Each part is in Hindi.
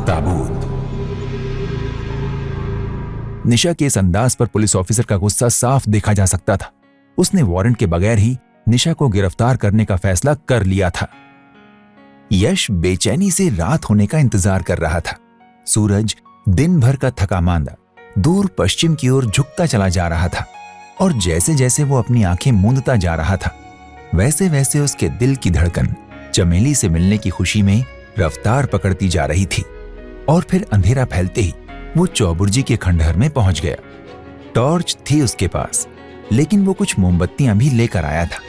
ताबूत। निशा के इस अंदाज पर पुलिस ऑफिसर का गुस्सा साफ देखा जा सकता था। उसने वारंट के बगैर ही निशा को गिरफ्तार करने का फैसला कर लिया था। यश बेचैनी से रात होने का इंतजार कर रहा था। सूरज दिन भर का थका मांदा दूर पश्चिम की ओर झुकता चला जा रहा था और जैसे जैसे वो अपनी आंखें मूंदता जा रहा था वैसे वैसे उसके दिल की धड़कन चमेली से मिलने की खुशी में रफ्तार पकड़ती जा रही थी। और फिर अंधेरा फैलते ही वो चौबुर्जी के खंडहर में पहुंच गया। टॉर्च थी उसके पास, लेकिन वो कुछ मोमबत्तियां भी लेकर आया था।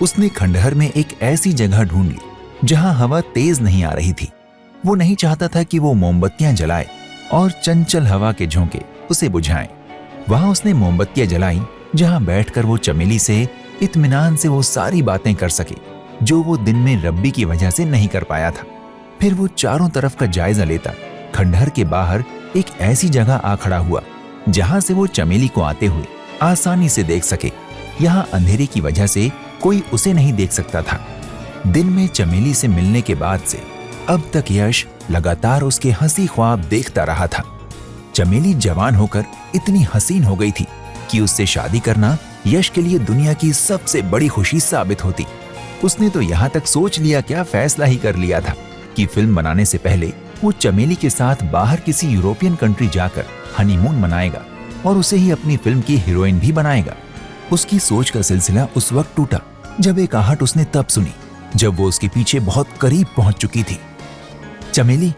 उसने खंडहर में एक ऐसी जगह ढूंढ ली जहां हवा तेज नहीं आ रही थी। वो नहीं चाहता था कि वो मोमबत्तियां जलाए और चंचल हवा के झोंके उसे बुझाएं। वहां उसने मोमबत्तियां जलाई जहां बैठकर वो चमेली से इत्मीनान से वो सारी बातें कर सके जो वो दिन में रब्बी की वजह से नहीं कर पाया था। फिर वो चारों तरफ का जायजा लेता खंडहर के बाहर एक ऐसी जगह आ खड़ा हुआ जहां से वो चमेली को आते हुए आसानी से देख सके। यहाँ अंधेरे की वजह से कोई उसे नहीं देख सकता था। दिन में चमेली से मिलने के बाद से अब तक यश लगातार उसके हंसी ख्वाब देखता रहा था। चमेली जवान होकर इतनी हसीन हो गई थी कि उससे शादी करना यश के लिए दुनिया की सबसे बड़ी खुशी साबित होती। उसने तो यहाँ तक सोच लिया, क्या फैसला ही कर लिया था कि फिल्म बनाने से पहले वो चमेली के साथ बाहर किसी यूरोपियन कंट्री जाकर हनीमून मनाएगा और उसे ही अपनी फिल्म की हीरोइन भी बनाएगा। उसकी सोच का सिलसिला उस वक्त टूटा जब एक आहट उसने तब सुनी जब वो उसके पीछे बहुत करीब पहुंच चुकी थी। चमेली,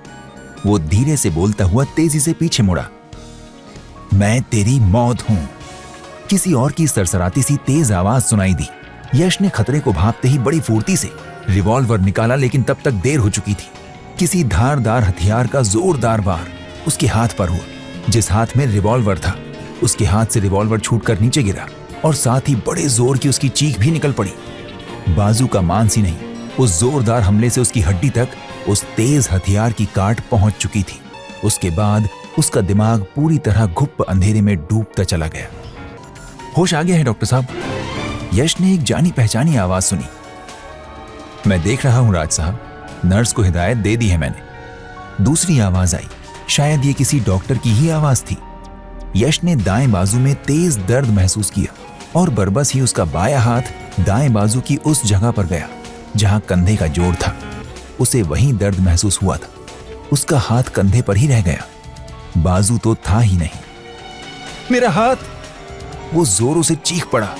वो धीरे से बोलता हुआ तेजी से पीछे मुड़ा। मैं तेरी मौत हूं। किसी और की सरसराती सी तेज आवाज सुनाई दी। यश ने खतरे को भांपते ही बड़ी फुर्ती से रिवॉल्वर निकाला, लेकिन तब तक देर हो चुकी थी। किसी धारदार हथियार का जोरदार वार उसके हाथ पर हुआ। जिस हाथ में रिवॉल्वर था उसके हाथ से रिवॉल्वर छूटकर नीचे गिरा और साथ ही बड़े जोर की उसकी चीख भी निकल पड़ी। बाजू का मांस ही नहीं, उस जोरदार हमले से उसकी हड्डी तक उस तेज हथियार की काट पहुंच चुकी थी। उसके बाद उसका दिमाग पूरी तरह घुप अंधेरे में डूबता चला गया। होश आ गया है डॉक्टर साहब, यश ने एक जानी पहचानी आवाज सुनी। मैं देख रहा हूं राज साहब, नर्स को हिदायत दे दी है मैंने। दूसरी आवाज आई, शायद ये किसी डॉक्टर की ही आवाज थी। यश ने दाएं बाजू में तेज दर्द महसूस किया और बरबस ही उसका बायां हाथ दाएं बाजू की उस जगह पर गया जहां कंधे का जोड़ था। उसे वहीं दर्द महसूस हुआ था। उसका हाथ कंधे पर ही रह गया, बाजू तो था ही नहीं। मेरा हाथ! वो जोरों से चीख पड़ा।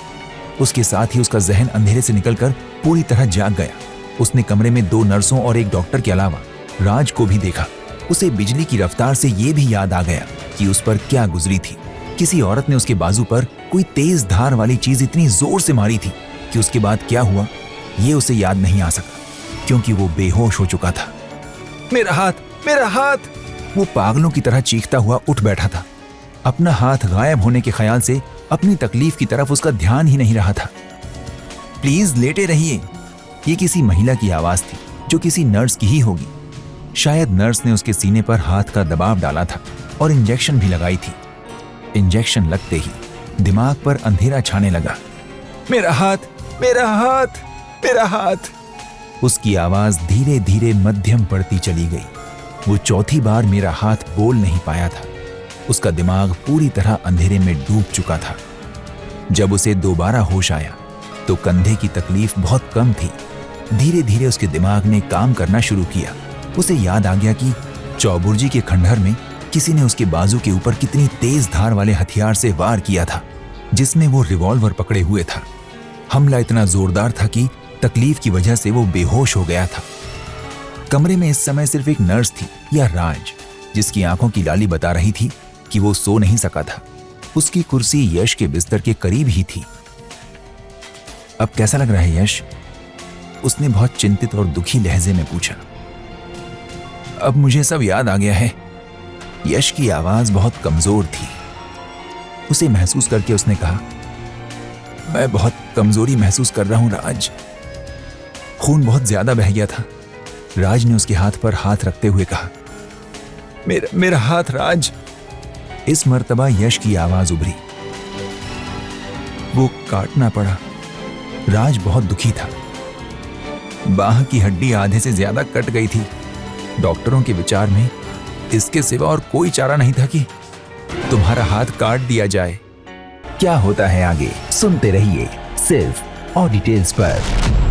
उसके साथ ही उसका जहन अंधेरे से निकलकर पूरी तरह जाग गया। उसने कमरे में 2 नर्सों और एक डॉक्टर के अलावा राज को भी देखा। उसे बिजली की रफ्तार से यह भी याद आ गया कि उस पर क्या गुजरी थी। किसी औरत ने उसके बाजू पर कोई तेज धार वाली चीज इतनी जोर से मारी थी कि उसके बाद क्या हुआ ये उसे याद नहीं आ सका, क्योंकि वो बेहोश हो चुका था। मेरा हाथ! मेरा हाथ! वो पागलों की तरह चीखता हुआ उठ बैठा था। अपना हाथ गायब होने के ख्याल से अपनी तकलीफ की तरफ उसका ध्यान ही नहीं रहा था। प्लीज लेटे रहिए। ये किसी महिला की आवाज थी जो किसी नर्स की ही होगी। शायद नर्स ने उसके सीने पर हाथ का दबाव डाला था और इंजेक्शन भी लगाई थी। इंजेक्शन लगते ही दिमाग पर अंधेरा छाने लगा। मेरा हाथ! मेरा हाथ! मेरा हाथ! उसकी आवाज धीरे धीरे मध्यम पड़ती चली गई। वो चौथी बार मेरा हाथ बोल नहीं पाया था। उसका दिमाग पूरी तरह अंधेरे में डूब चुका था। जब उसे दोबारा होश आया तो कंधे की तकलीफ बहुत कम थी। धीरे धीरे उसके दिमाग ने काम करना शुरू किया। उसे याद आ गया कि चौबुर्जी के खंडहर में किसी ने उसके बाजू के ऊपर कितनी तेज धार वाले हथियार से वार किया था, जिसमें वो रिवॉल्वर पकड़े हुए था। हमला इतना जोरदार था कि तकलीफ की वजह से वो बेहोश हो गया था। कमरे में इस समय सिर्फ एक नर्स थी या राज, जिसकी आंखों की लाली बता रही थी कि वो सो नहीं सका था। उसकी कुर्सी यश के बिस्तर के करीब ही थी। अब कैसा लग रहा है यश? उसने बहुत चिंतित और दुखी लहजे में पूछा। अब मुझे सब याद आ गया है। यश की आवाज बहुत कमजोर थी। उसे महसूस करके उसने कहा, मैं बहुत कमजोरी महसूस कर रहा हूं राज। खून बहुत ज्यादा बह गया था। राज ने उसके हाथ पर हाथ रखते हुए कहा, मेरा हाथ राज। इस मर्तबा यश की आवाज उभरी। वो काटना पड़ा। राज बहुत दुखी था। बाह की हड्डी आधे से ज्यादा कट गई थी। डॉक्टरों के विचार में इसके सिवा और कोई चारा नहीं था कि तुम्हारा हाथ काट दिया जाए। क्या होता है आगे सुनते रहिए सिर्फ ऑडी टेल्स पर।